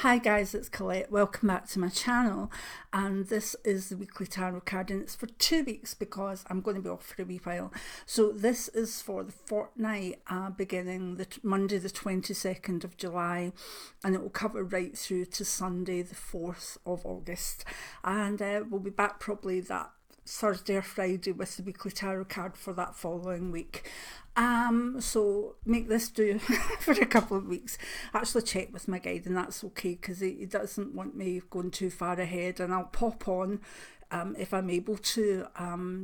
Hi guys, it's Colette. Welcome back to my channel, and this is the weekly tarot card, and it's for 2 weeks because I'm going to be off for a wee while. So this is for the fortnight beginning Monday the 22nd of July, and it will cover right through to Sunday the 4th of August, and we'll be back probably that Thursday or Friday with the weekly tarot card for that following week. So make this do for a couple of weeks. Actually check with my guide, and that's okay because he doesn't want me going too far ahead, and I'll pop on if I'm able to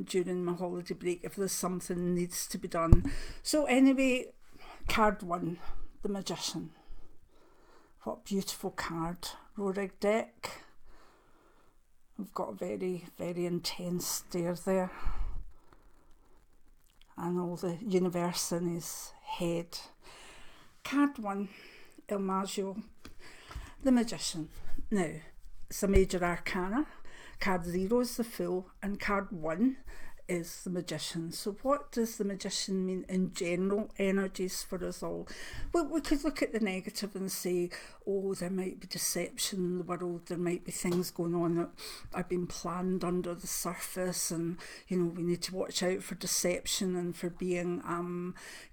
during my holiday break if there's something needs to be done. So anyway, card 1, the Magician. What beautiful card. Rorig deck. We've got a very, very intense stare there, and all the universe in his head. Card 1, Il Maggio, the Magician. Now, it's a major arcana. Card 0 is the Fool, and card 1 is the Magician. So what does the Magician mean in general energies for us all? Well, we could look at the negative and say, oh, there might be deception in the world, there might be things going on that are being planned under the surface, and you know, we need to watch out for deception and for being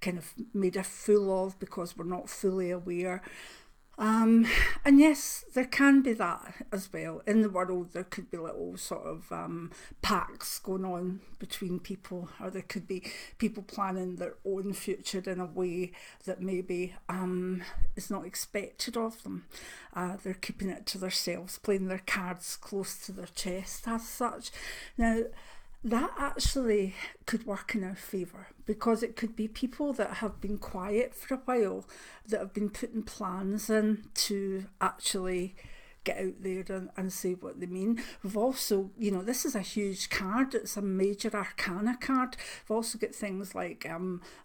kind of made a fool of because we're not fully aware. And yes, there can be that as well. In the world, there could be little sort of pacts going on between people, or there could be people planning their own future in a way that maybe is not expected of them. They're keeping it to themselves, playing their cards close to their chest as such. Now, that actually could work in our favour, because it could be people that have been quiet for a while, that have been putting plans in to actually get out there and say what they mean. We've also, you know, this is a huge card, it's a major arcana card. We've also got things like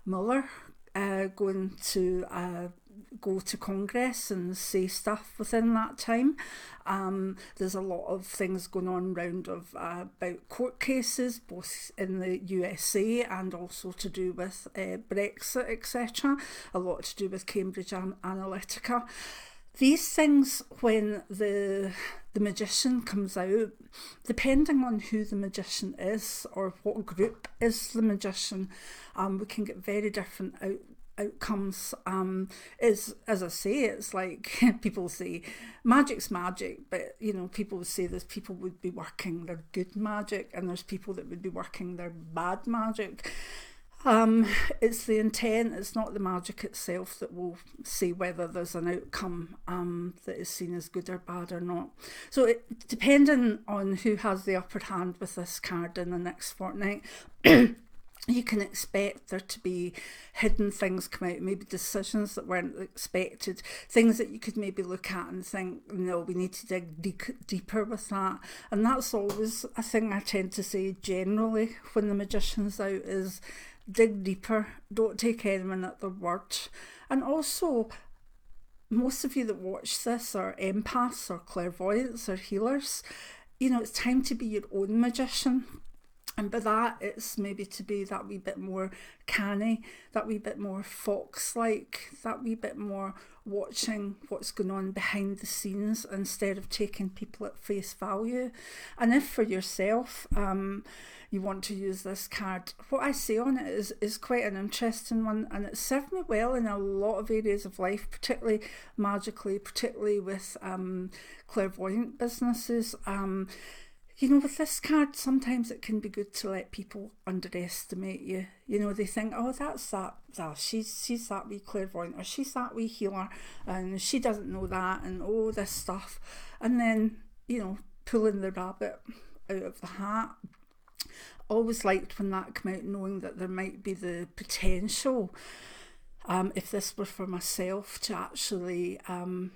Muller going to go to Congress and say stuff within that time. There's a lot of things going on round about court cases, both in the USA and also to do with Brexit, etc. A lot to do with Cambridge Analytica. These things, when the Magician comes out, depending on who the Magician is or what group is the Magician, we can get very different outcomes. Is, as I say, it's like people say magic's magic, but you know, people say there's people would be working their good magic and there's people that would be working their bad magic. It's the intent, it's not the magic itself that will say whether there's an outcome that is seen as good or bad or not. So depending on who has the upper hand with this card in the next fortnight, you can expect there to be hidden things come out, maybe decisions that weren't expected, things that you could maybe look at and think, no, we need to dig deeper with that. And that's always a thing I tend to say generally when the Magician's out, is dig deeper, don't take anyone at their word. And also, most of you that watch this are empaths or clairvoyants or healers. You know, it's time to be your own magician. And by that, it's maybe to be that wee bit more canny, that wee bit more fox-like, that wee bit more watching what's going on behind the scenes instead of taking people at face value. And if for yourself, you want to use this card, what I say on it is quite an interesting one, and it served me well in a lot of areas of life, particularly magically, particularly with clairvoyant businesses. You know, with this card, sometimes it can be good to let people underestimate you. You know, they think, oh, she's that wee clairvoyant, or she's that wee healer, and she doesn't know that, and oh, this stuff. And then, you know, pulling the rabbit out of the hat. Always liked when that came out, knowing that there might be the potential, if this were for myself, to actually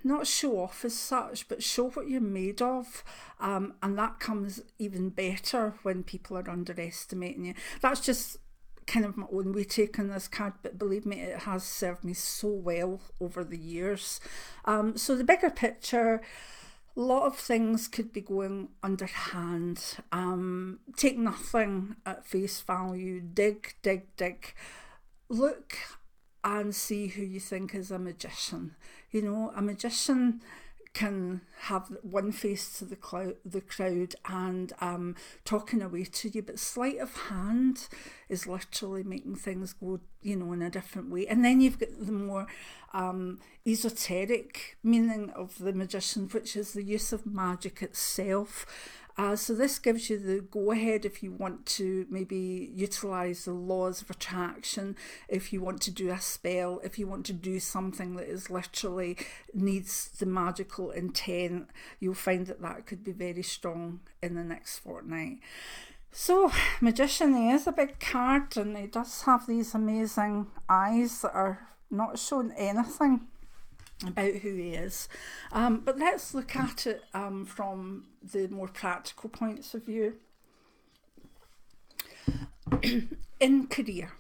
not show off as such, but show what you're made of. And that comes even better when people are underestimating you. That's just kind of my own way take on this card, but believe me, it has served me so well over the years. So the bigger picture, a lot of things could be going underhand. Take nothing at face value. Dig. Look and see who you think is a magician. You know, a magician can have one face to the crowd and talking away to you, but sleight of hand is literally making things go, in a different way. And then you've got the more esoteric meaning of the magician, which is the use of magic itself. So this gives you the go-ahead if you want to maybe utilise the laws of attraction, if you want to do a spell, if you want to do something that is literally needs the magical intent. You'll find that could be very strong in the next fortnight. So, Magician, he is a big card, and he does have these amazing eyes that are not showing anything about who he is. But let's look at it from the more practical points of view. In career,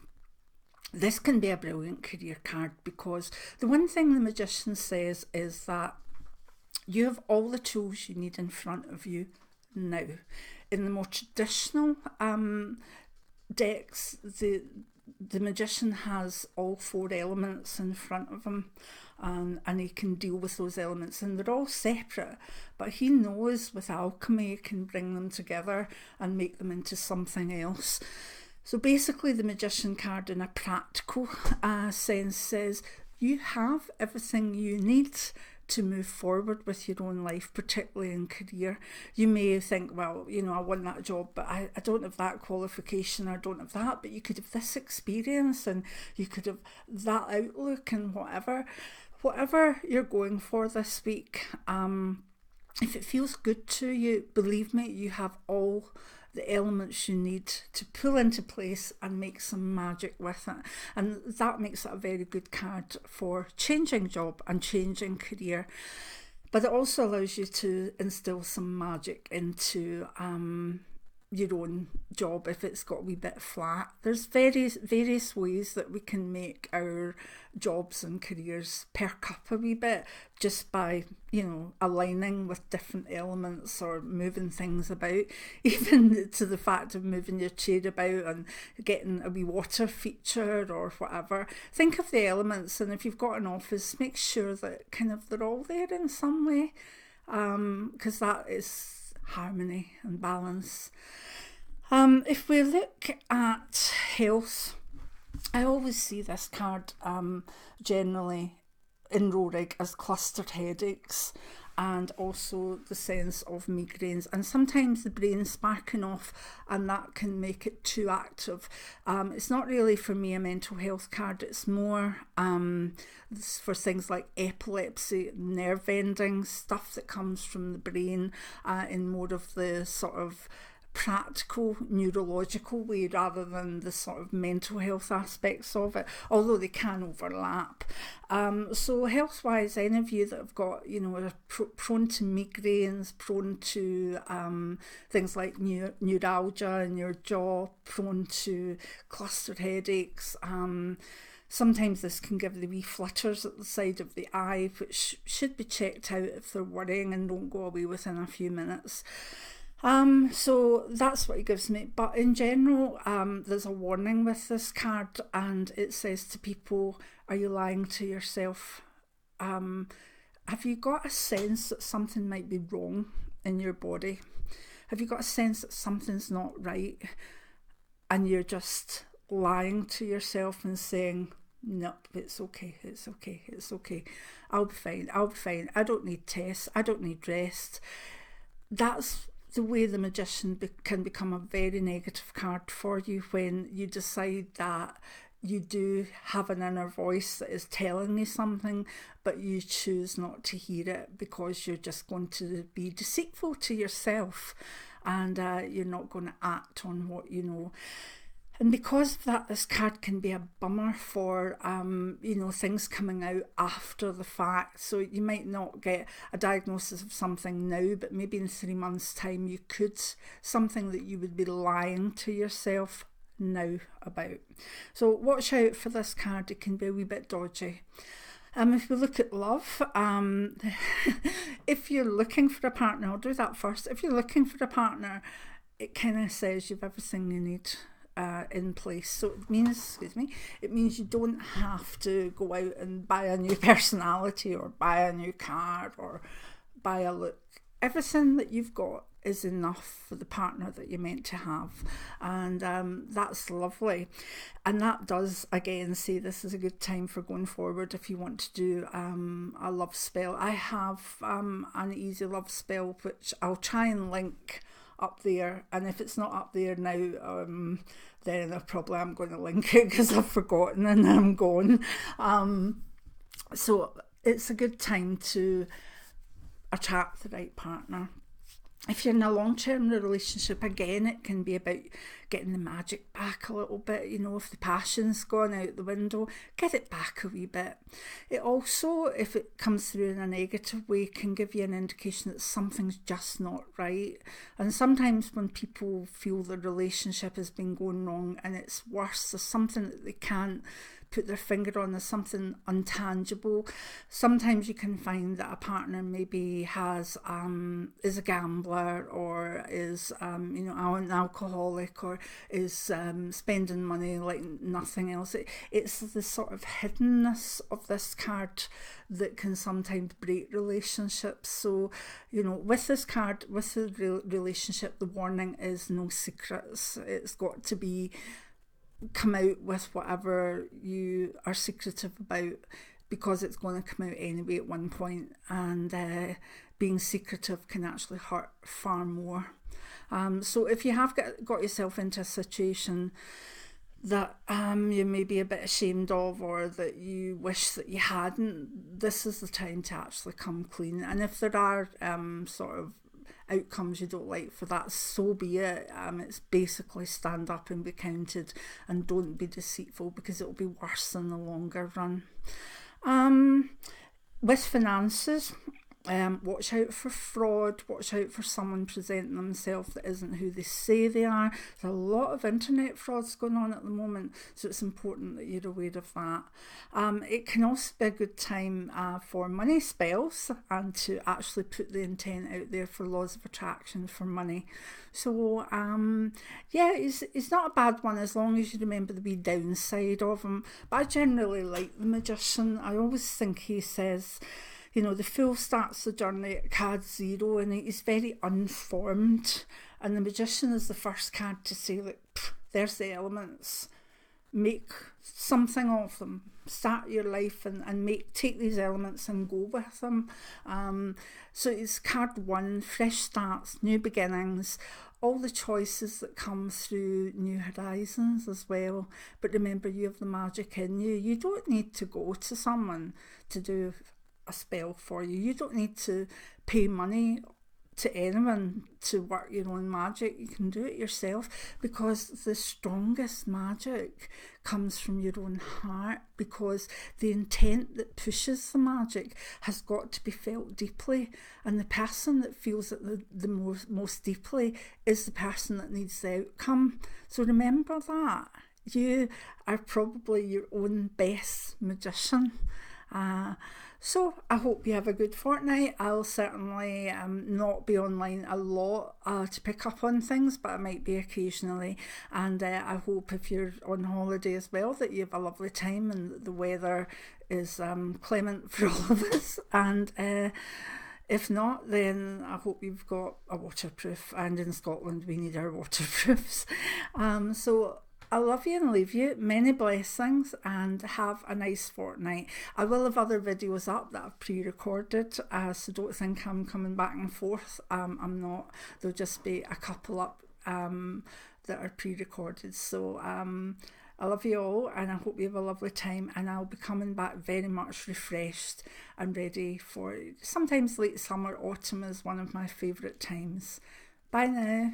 this can be a brilliant career card, because the one thing the Magician says is that you have all the tools you need in front of you now. In the more traditional decks, the Magician has all 4 elements in front of him, and he can deal with those elements, and they're all separate, but he knows with alchemy he can bring them together and make them into something else. So basically the Magician card in a practical sense says you have everything you need to move forward with your own life, particularly in career. You may think, well, I want that job, but I don't have that qualification, I don't have that, but you could have this experience, and you could have that outlook, and whatever you're going for this week, if it feels good to you, believe me, you have all the elements you need to pull into place and make some magic with it. And that makes it a very good card for changing job and changing career. But it also allows you to instill some magic into your own job if it's got a wee bit flat. There's various ways that we can make our jobs and careers perk up a wee bit, just by aligning with different elements or moving things about, even to the fact of moving your chair about and getting a wee water feature or whatever. Think of the elements, and if you've got an office, make sure that they're all there in some way, because that is harmony and balance. If we look at health, I always see this card generally in Rorig as clustered headaches, and also the sense of migraines, and sometimes the brain sparking off, and that can make it too active. It's not really for me a mental health card, it's more for things like epilepsy, nerve endings, stuff that comes from the brain in more of the sort of practical neurological way rather than the sort of mental health aspects of it, although they can overlap. So health wise, any of you that have got, are prone to migraines, prone to things like neuralgia in your jaw, prone to clustered headaches, sometimes this can give the wee flutters at the side of the eye, which should be checked out if they're worrying and don't go away within a few minutes. So that's what it gives me. But in general, there's a warning with this card, and it says to people, are you lying to yourself? Have you got a sense that something might be wrong in your body? Have you got a sense that something's not right, and you're just lying to yourself and saying, nope, it's okay, I'll be fine, I don't need tests, I don't need rest? That's the way the Magician can become a very negative card for you, when you decide that you do have an inner voice that is telling you something, but you choose not to hear it because you're just going to be deceitful to yourself, and you're not going to act on what you know. And because of that, this card can be a bummer for, things coming out after the fact. So you might not get a diagnosis of something now, but maybe in 3 months' time you could, something that you would be lying to yourself now about. So watch out for this card, it can be a wee bit dodgy. If we look at love, if you're looking for a partner, I'll do that first. If you're looking for a partner, it kind of says you've everything you need in place. So it means you don't have to go out and buy a new personality or buy a new car or by a look. Everything that you've got is enough for the partner that you're meant to have, and that's lovely. And that does again say this is a good time for going forward if you want to do a love spell. I have an easy love spell which I'll try and link up there, and if it's not up there now, then I'm going to link it because I've forgotten and I'm gone. So it's a good time to attract the right partner. If you're in a long-term relationship, again, it can be about getting the magic back a little bit. You know, if the passion's gone out the window, get it back a wee bit. It also, if it comes through in a negative way, can give you an indication that something's just not right. And sometimes when people feel the relationship has been going wrong and it's worse, there's something that they can't put their finger on, there's something untangible. Sometimes you can find that a partner maybe has is a gambler, or is an alcoholic, or is spending money like nothing else. It's the sort of hiddenness of this card that can sometimes break relationships. So, you know, with this card, with the relationship, the warning is no secrets. It's got to be come out with whatever you are secretive about, because it's going to come out anyway at one point, and being secretive can actually hurt far more. So if you have got yourself into a situation that you may be a bit ashamed of, or that you wish that you hadn't, this is the time to actually come clean. And if there are sort of outcomes you don't like for that, so be it. It's basically stand up and be counted, and don't be deceitful, because it'll be worse in the longer run. With finances, watch out for fraud, watch out for someone presenting themselves that isn't who they say they are. There's a lot of internet frauds going on at the moment, so it's important that you're aware of that. It can also be a good time for money spells, and to actually put the intent out there for laws of attraction for money. So yeah, it's not a bad one as long as you remember the wee downside of him. But I generally like the Magician. I always think he says, you know, the Fool starts the journey at card 0, and he's very unformed. And the Magician is the first card to say, like, there's the elements. Make something of them. Start your life and take these elements and go with them. So it's card 1, fresh starts, new beginnings, all the choices that come through new horizons as well. But remember, you have the magic in you. You don't need to go to someone to do a spell for you. You don't need to pay money to anyone to work your own magic. You can do it yourself, because the strongest magic comes from your own heart, because the intent that pushes the magic has got to be felt deeply, and the person that feels it the most deeply is the person that needs the outcome. So remember that you are probably your own best magician. So I hope you have a good fortnight. I'll certainly not be online a lot to pick up on things, but I might be occasionally. And I hope if you're on holiday as well, that you have a lovely time and that the weather is clement for all of us. And if not, then I hope you've got a waterproof, and in Scotland we need our waterproofs. So I love you and leave you. Many blessings, and have a nice fortnight. I will have other videos up that I've pre-recorded, so don't think I'm coming back and forth. I'm not. There'll just be a couple up that are pre-recorded. So I love you all, and I hope you have a lovely time, and I'll be coming back very much refreshed and ready for, sometimes late summer, autumn is one of my favourite times. Bye now.